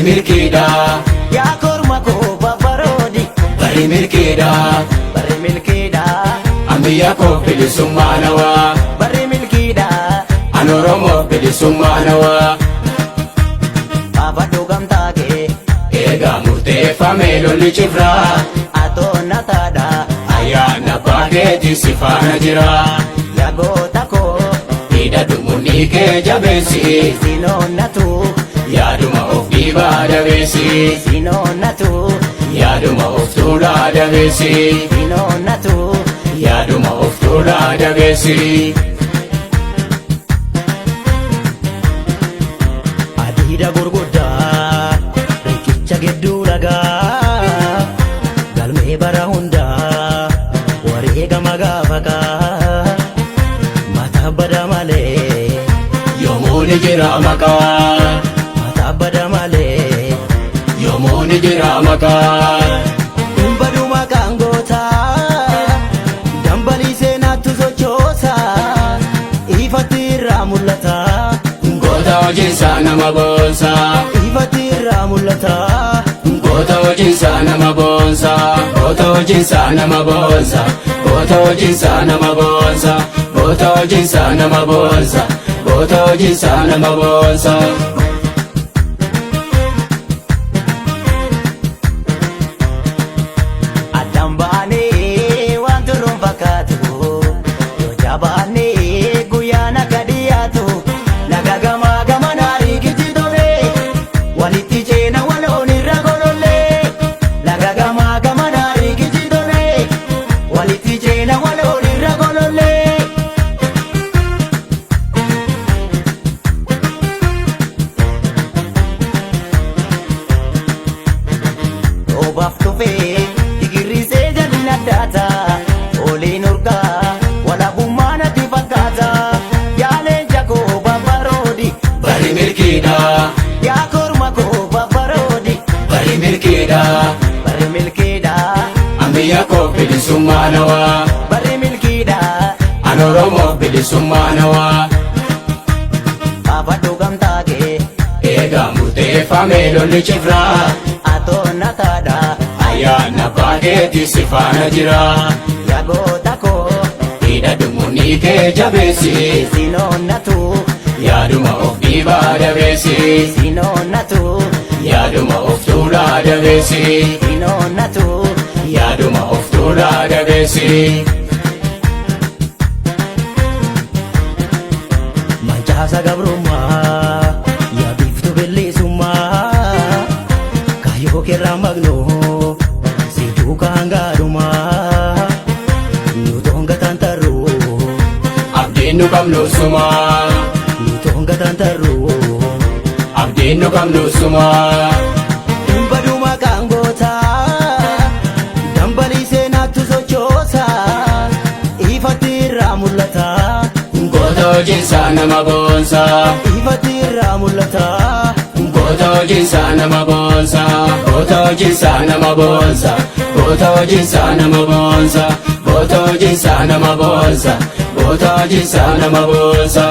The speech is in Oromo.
bari milkiidha. yaa korma koo babbaroodi Bari milkiidha. bari milkiidha Biyya koo bilisummaa nawaa. bari milkiidha An Oromoo bilisummaa nawaa. baafadhu gamtaa kee Eegaa murteeffamee lolli cifraa. atoonna taadha Ayyaana baakeetii si faana jira. yaa goota koo Hidhadhu mudhii kee jabeessi. sinoonnatu Yaaduma of dhiibaa dabeessi. sinoonnatu Yaaduma of tuulaa dabeessi. sinoonnatu Yaaduma of tuulaa dabeessi. adiidha gurguddaa riqicha gidduu lagaa galmee bara hundaa wareegama gaafakaa mataa bada malee Yoomuu ni jira maqaa. mataa bada malee Yoomuu ni jira maqaa. Dumbadu maqaan gootaa dambalii seenaattu sochoosa ifatti irraa mul'ata Goota hojiinsaa nama boonsa. ifatti irraa mul'ata Goota hojiinsaa nama boonsa. Goota hojiinsaa nama boonsa. Goota hojiinsaa nama boonsa. Goota hojiinsaa nama boonsa. Goota hojiinsaa nama boonsa. addaan baanee waan turuun fakkaatu yoo jabaannee guyyaan akka dhiyaatu laga gamaa gamanaa riikichi tole walitti ceena waloon irra golollee laga gamaa gamanaa riikichi tole walitti ceena waloon irra golollee. Obaaf tufee digirrisee jalli addaata oliin urgaa walabummaa natti fakkaata yaaleen jakoo babbaroodi Bari milkiidha. yaa korma koo babbaroodi Bari milkiidha. bari milkiidha Biyya koo bilisummaa nawaa. bari milkiidha An Oromoo bilisummaa nawaa. baafadhu gamtaa kee Eegaa murteeffamee lolli cifraa. atoonna taadha Ayyaana baakeetii si faana jira. yaa goota koo Hidhadhu mudhii kee jabeessi. sinoonnatu Yaaduma of dhiibaa dabeessi. sinoonnatu Yaaduma of tuulaa dabeessi. sinoonnatu Yaaduma of tuulaa dabeessi. Mancaasa gabrummaa yaa biiftu bilisummaa kaayyoo keerraa maqnoo si duukaan gaadhumaa nuutoon gataan tarruu Abdiin nu qabnu sumaa. nuutoon gataan tarruu Abdiin nu qabnu sumaa. dumbaduu maqaan gootaa dambalii seenaattu sochoosa ifatti irraa mul'ata Goota hojiinsaa nama boonsa. ifatti irraa mul'ata Goota hojiinsaa nama boonsa. Goota hojiinsaa nama boonsa. Goota hojiinsaa nama boonsa. Goota hojiinsaa nama boonsa. Goota hojiinsaa nama boonsa.